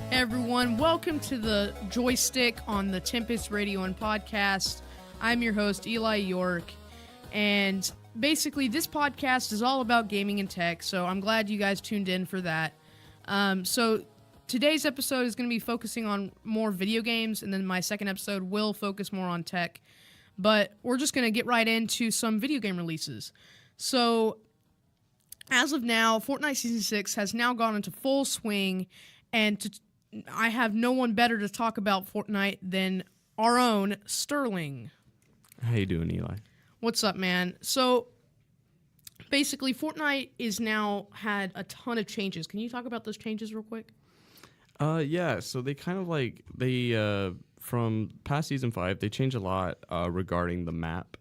Hey everyone, welcome to the Joystick on the Tempest Radio and Podcast. I'm your host, Eli York, and basically this podcast is all about gaming and tech, so I'm glad you guys tuned in for that. So today's episode is going to be focusing on more video games, and then my second episode will focus more on tech, but we're just going to get right into some video game releases. So as of now, Fortnite Season 6 has now gone into full swing, and I have no one better to talk about Fortnite than our own Sterling. How you doing, Eli? What's up, man? So, basically, Fortnite is now had a ton of changes. Can you talk about those changes real quick? Yeah, so they kind of from past Season 5, they changed a lot regarding the map.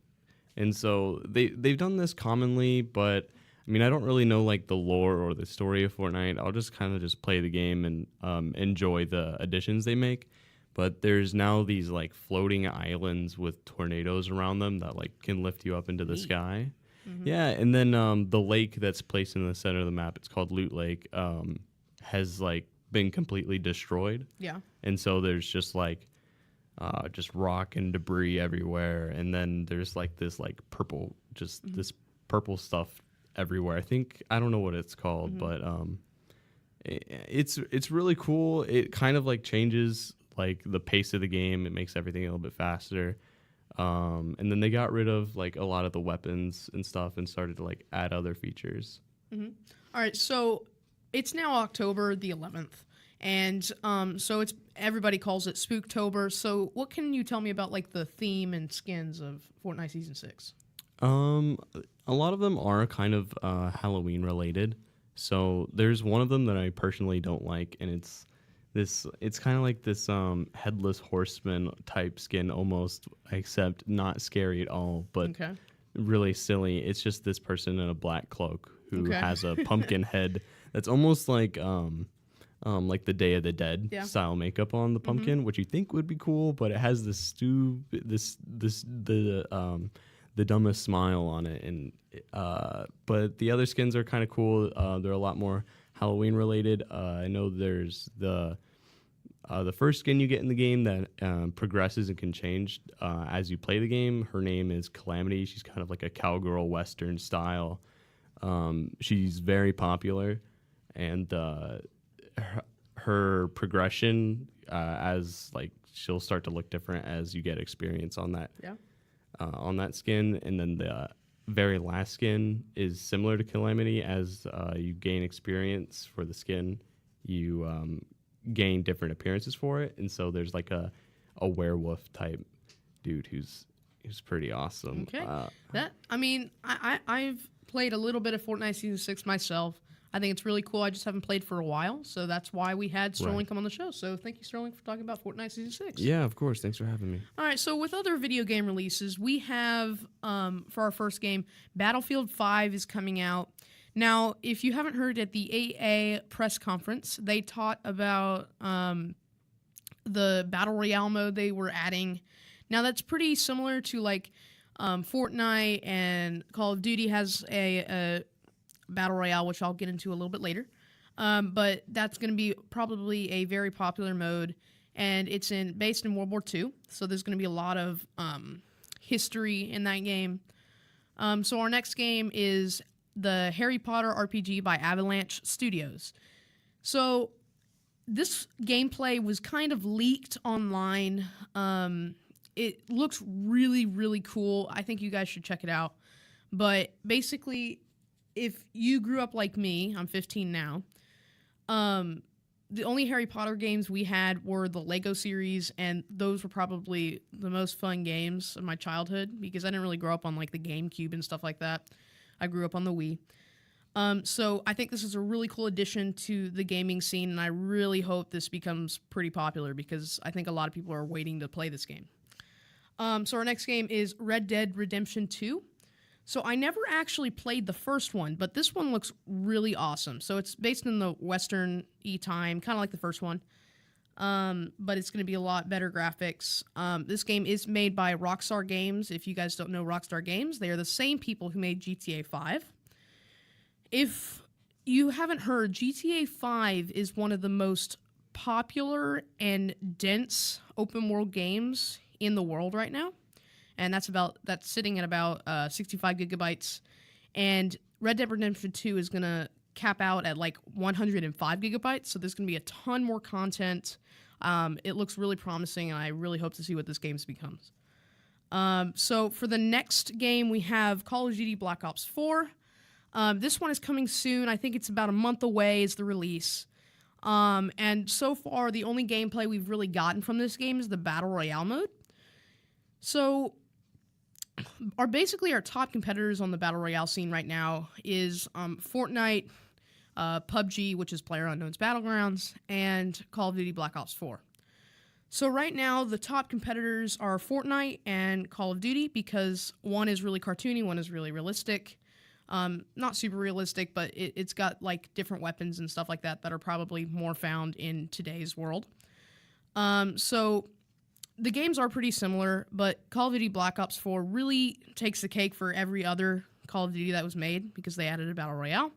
And so they've done this commonly, but I mean, I don't really know like the lore or the story of Fortnite. I'll just kind of just play the game and enjoy the additions they make. But there's now these like floating islands with tornadoes around them that like can lift you up into the sky. Mm-hmm. Yeah, and then the lake that's placed in the center of the map, it's called Loot Lake, has like been completely destroyed. Yeah. And so there's just like just rock and debris everywhere, and then there's like this like purple, just this purple stuff everywhere. I don't know what it's called, but it's really cool. It kind of like changes like the pace of the game. It makes everything a little bit faster. And then they got rid of like a lot of the weapons and stuff and started to like add other features. Mm-hmm. All right, so it's now October the 11th, and so it's everybody calls it Spooktober. So what can you tell me about like the theme and skins of Fortnite Season 6? A lot of them are kind of Halloween related. So there's one of them that I personally don't like, and it's kind of like this headless horseman type skin almost, except not scary at all, but really silly. It's just this person in a black cloak who has a pumpkin head that's almost like the Day of the Dead style makeup on the pumpkin, which you think would be cool, but it has the dumbest smile on it, and but the other skins are kind of cool. They're a lot more Halloween related. I know there's the first skin you get in the game that progresses and can change as you play the game. Her name is Calamity. She's kind of like a cowgirl western style. She's very popular, and her progression as like she'll start to look different as you get experience on that. Yeah. On that skin, and then the very last skin is similar to Calamity. As you gain experience for the skin, you gain different appearances for it, and so there's like a werewolf type dude who's pretty awesome. Okay, I've played a little bit of Fortnite Season 6 myself. I think it's really cool. I just haven't played for a while, so that's why we had Sterling come on the show. So thank you, Sterling, for talking about Fortnite Season 6. Yeah, of course. Thanks for having me. All right, so with other video game releases, we have, for our first game, Battlefield 5 is coming out. Now, if you haven't heard at the AA press conference, they taught about the Battle Royale mode they were adding. Now, that's pretty similar to, like, Fortnite, and Call of Duty has a Battle Royale, which I'll get into a little bit later. But that's going to be probably a very popular mode, and it's based in World War II, so there's going to be a lot of history in that game. So our next game is the Harry Potter RPG by Avalanche Studios. So this gameplay was kind of leaked online. It looks really, really cool. I think you guys should check it out. But basically, if you grew up like me, I'm 15 now, the only Harry Potter games we had were the Lego series, and those were probably the most fun games of my childhood because I didn't really grow up on like the GameCube and stuff like that. I grew up on the Wii. So I think this is a really cool addition to the gaming scene, and I really hope this becomes pretty popular because I think a lot of people are waiting to play this game. So our next game is Red Dead Redemption 2. So I never actually played the first one, but this one looks really awesome. So it's based in the Western-y time, kind of like the first one. But it's going to be a lot better graphics. This game is made by Rockstar Games. If you guys don't know Rockstar Games, they are the same people who made GTA 5. If you haven't heard, GTA 5 is one of the most popular and dense open world games in the world right now, and that's sitting at about 65 gigabytes. And Red Dead Redemption 2 is gonna cap out at like 105 gigabytes, so there's gonna be a ton more content. It looks really promising, and I really hope to see what this game becomes. So for the next game, we have Call of Duty Black Ops 4. This one is coming soon. I think it's about a month away is the release. And so far, the only gameplay we've really gotten from this game is the Battle Royale mode. So basically our top competitors on the Battle Royale scene right now is Fortnite, PUBG, which is PlayerUnknown's Battlegrounds, and Call of Duty Black Ops 4. So right now, the top competitors are Fortnite and Call of Duty because one is really cartoony, one is really realistic. Not super realistic, but it's got like different weapons and stuff like that that are probably more found in today's world. So the games are pretty similar, but Call of Duty Black Ops 4 really takes the cake for every other Call of Duty that was made because they added a Battle Royale,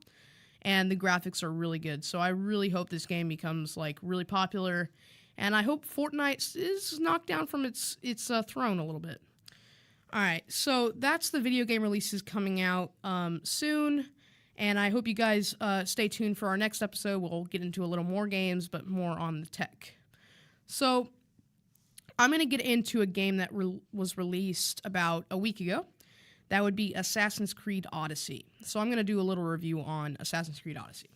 and the graphics are really good. So I really hope this game becomes like really popular. And I hope Fortnite is knocked down from its throne a little bit. All right, so that's the video game releases coming out soon. And I hope you guys stay tuned for our next episode. We'll get into a little more games, but more on the tech. So I'm going to get into a game that was released about a week ago. That would be Assassin's Creed Odyssey. So I'm going to do a little review on Assassin's Creed Odyssey.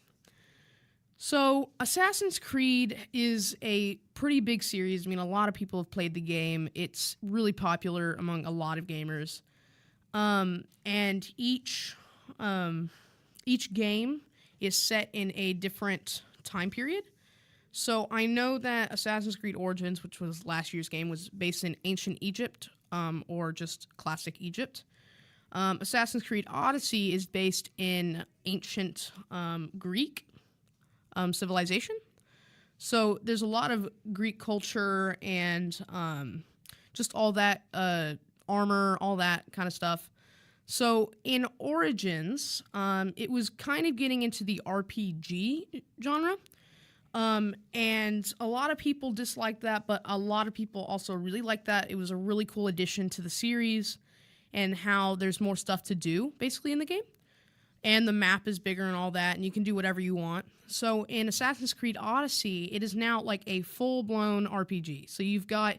So, Assassin's Creed is a pretty big series. I mean, a lot of people have played the game. It's really popular among a lot of gamers. And each game is set in a different time period. So, I know that Assassin's Creed Origins, which was last year's game, was based in ancient Egypt, or just classic Egypt. Assassin's Creed Odyssey is based in ancient Greek civilization. So there's a lot of Greek culture and just all that armor, all that kind of stuff. So in Origins, it was kind of getting into the RPG genre. And a lot of people disliked that, but a lot of people also really liked that. It was a really cool addition to the series and how there's more stuff to do basically in the game. And the map is bigger and all that, and you can do whatever you want. So in Assassin's Creed Odyssey, it is now like a full-blown RPG. So you've got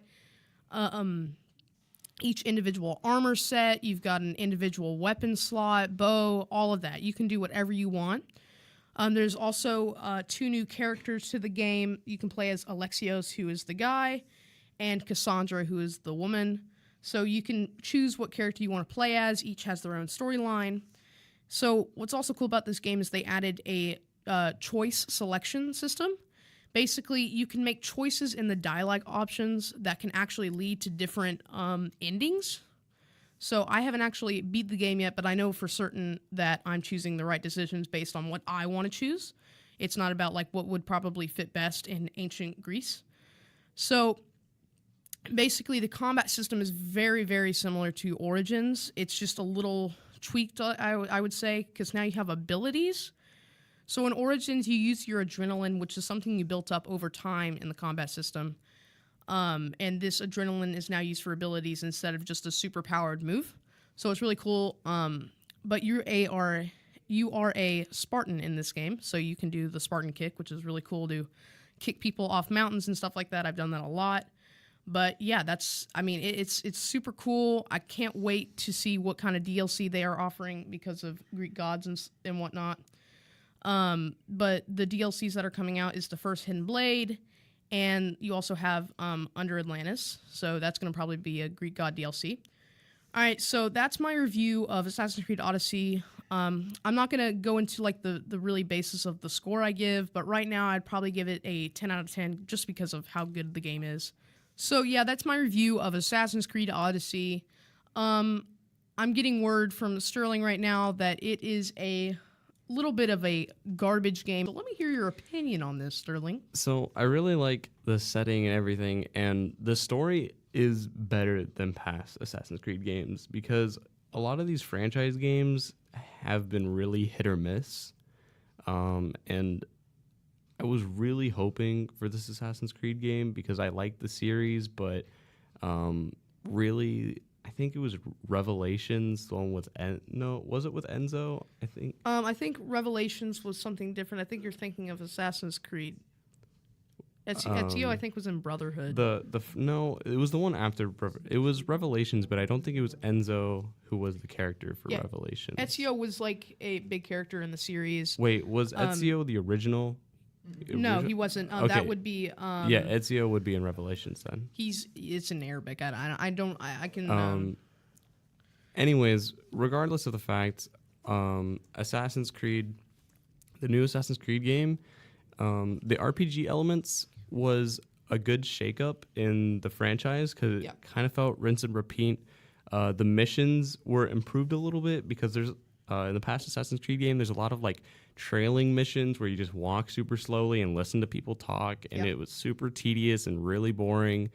each individual armor set, you've got an individual weapon slot, bow, all of that. You can do whatever you want. There's also 2 new characters to the game. You can play as Alexios, who is the guy, and Cassandra, who is the woman. So you can choose what character you want to play as. Each has their own storyline. So what's also cool about this game is they added a choice selection system. Basically, you can make choices in the dialogue options that can actually lead to different endings. So I haven't actually beat the game yet, but I know for certain that I'm choosing the right decisions based on what I want to choose. It's not about like what would probably fit best in ancient Greece. So basically, the combat system is very, very similar to Origins. It's just a little tweaked, I would say, because now you have abilities. So in Origins, you use your adrenaline, which is something you built up over time in the combat system. And this adrenaline is now used for abilities instead of just a super-powered move. So it's really cool. But you are a Spartan in this game, so you can do the Spartan kick, which is really cool to kick people off mountains and stuff like that. I've done that a lot. But yeah, it's super cool. I can't wait to see what kind of DLC they are offering because of Greek gods and whatnot. But the DLCs that are coming out is the first Hidden Blade, and you also have Under Atlantis. So that's going to probably be a Greek god DLC. All right, so that's my review of Assassin's Creed Odyssey. I'm not going to go into like the really basis of the score I give, but right now I'd probably give it a 10 out of 10 just because of how good the game is. So yeah, that's my review of Assassin's Creed Odyssey. I'm getting word from Sterling right now that it is a little bit of a garbage game. But let me hear your opinion on this, Sterling. So I really like the setting and everything, and the story is better than past Assassin's Creed games because a lot of these franchise games have been really hit or miss. And I was really hoping for this Assassin's Creed game because I liked the series, but really, I think it was Revelations, the one with no, was it with Enzo? I think Revelations was something different. I think you're thinking of Assassin's Creed. Ezio, I think, was in Brotherhood. No, it was the one after. It was Revelations, but I don't think it was Enzo who was the character for Revelations. Ezio was like a big character in the series. Wait, was Ezio the original? No, he wasn't. Okay. That would be. Ezio would be in Revelations then. It's in Arabic. I can. Anyways, regardless of the fact, Assassin's Creed, the new Assassin's Creed game, the RPG elements was a good shakeup in the franchise because it kind of felt rinse and repeat. The missions were improved a little bit because there's in the past Assassin's Creed game, there's a lot of like trailing missions where you just walk super slowly and listen to people talk, and it was super tedious and really boring.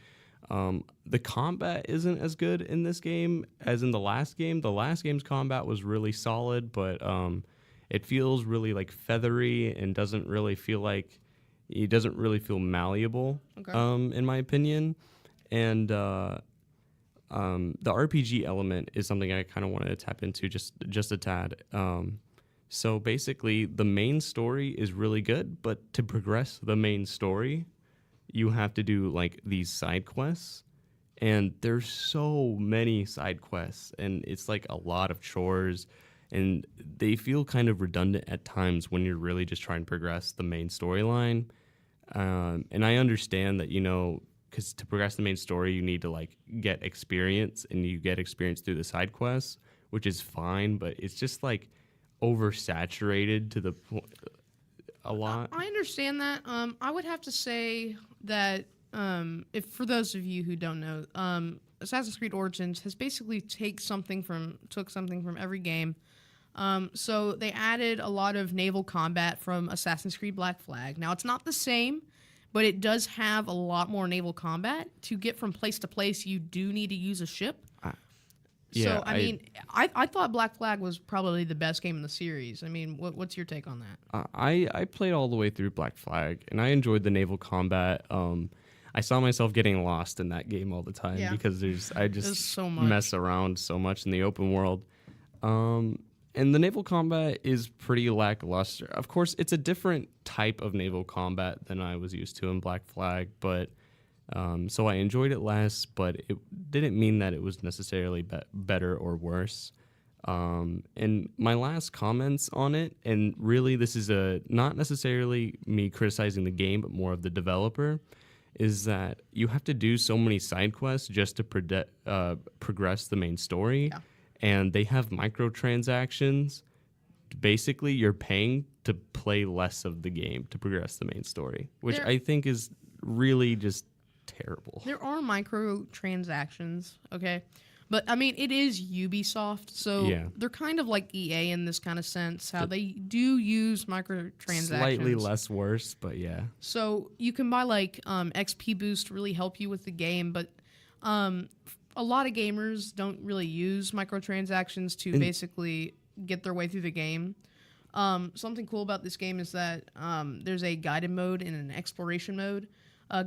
The combat isn't as good in this game as in the last game. The last game's combat was really solid, but it feels really like feathery and doesn't really feel malleable, in my opinion. And the RPG element is something I kind of wanted to tap into just a tad. So basically, the main story is really good, but to progress the main story, you have to do like these side quests. And there's so many side quests, and it's like a lot of chores, and they feel kind of redundant at times when you're really just trying to progress the main storyline. And I understand that, because to progress the main story, you need to like get experience, and you get experience through the side quests, which is fine, but it's just like oversaturated to the point a lot. I understand that. I would have to say that if for those of you who don't know, Assassin's Creed Origins has basically took something from every game. So they added a lot of naval combat from Assassin's Creed Black Flag. Now, it's not the same, but it does have a lot more naval combat. To get from place to place, you do need to use a ship. I thought Black Flag was probably the best game in the series. I mean, what's your take on that? I played all the way through Black Flag, and I enjoyed the naval combat. I saw myself getting lost in that game all the time because I just mess around so much in the open world. And the naval combat is pretty lackluster. Of course, it's a different type of naval combat than I was used to in Black Flag, but so I enjoyed it less, but it didn't mean that it was necessarily better or worse. And my last comments on it, and really this is not necessarily me criticizing the game, but more of the developer, is that you have to do so many side quests just to progress the main story. Yeah. And they have microtransactions. Basically, you're paying to play less of the game to progress the main story, which I think is really just terrible. There are microtransactions, okay? But, I mean, it is Ubisoft, so they're kind of like EA in this kind of sense, how they do use microtransactions. Slightly less worse, but yeah. So you can buy, like, XP Boost to really help you with the game, but a lot of gamers don't really use microtransactions to basically get their way through the game. Something cool about this game is that there's a guided mode and an exploration mode.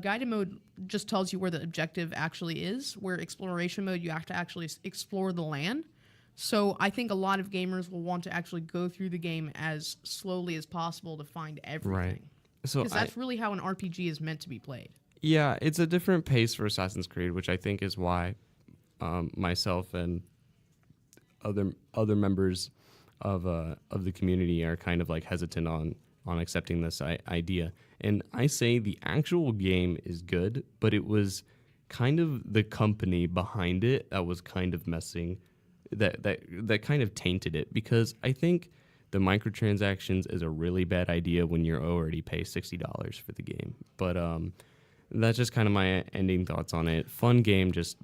Guided mode just tells you where the objective actually is, where exploration mode, you have to actually explore the land. So I think a lot of gamers will want to actually go through the game as slowly as possible to find everything. Right. Because that's really how an RPG is meant to be played. Yeah, it's a different pace for Assassin's Creed, which I think is why myself and other members of the community are kind of like hesitant on accepting this idea. And I say the actual game is good, but it was kind of the company behind it that was kind of messing, that kind of tainted it, because I think the microtransactions is a really bad idea when you're already pay $60 for the game. But that's just kind of my ending thoughts on it. Fun game, just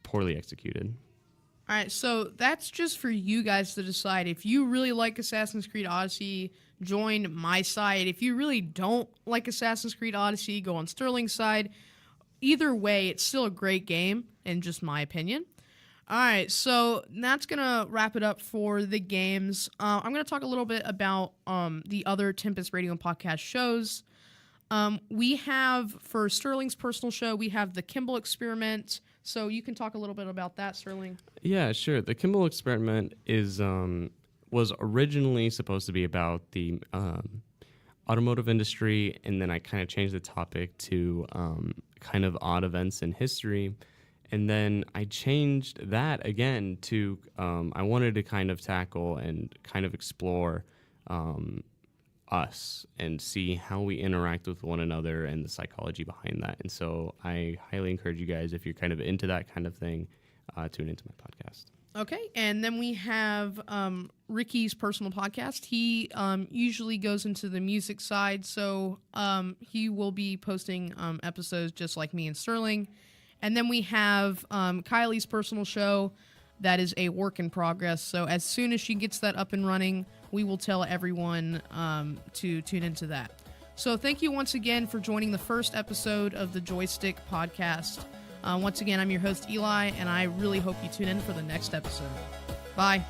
poorly executed. All right, so that's just for you guys to decide. If you really like Assassin's Creed Odyssey, join my side. If you really don't like Assassin's Creed Odyssey, go on Sterling's side. Either way, it's still a great game, in just my opinion. All right, so that's going to wrap it up for the games. I'm going to talk a little bit about the other Tempest Radio and Podcast shows. We have, for Sterling's personal show, we have the Kimball Experiment. So you can talk a little bit about that, Sterling. Yeah, sure. The Kimball Experiment was originally supposed to be about the automotive industry, and then I kind of changed the topic to kind of odd events in history. And then I changed that again to I wanted to kind of tackle and kind of explore us and see how we interact with one another and the psychology behind that. And so I highly encourage you guys, if you're kind of into that kind of thing, tune into my podcast. Okay, and then we have Ricky's personal podcast. He usually goes into the music side, so he will be posting episodes just like me and Sterling. And then we have Kylie's personal show that is a work in progress. So as soon as she gets that up and running, we will tell everyone to tune into that. So thank you once again for joining the first episode of the Joystick podcast. Once again, I'm your host, Eli, and I really hope you tune in for the next episode. Bye.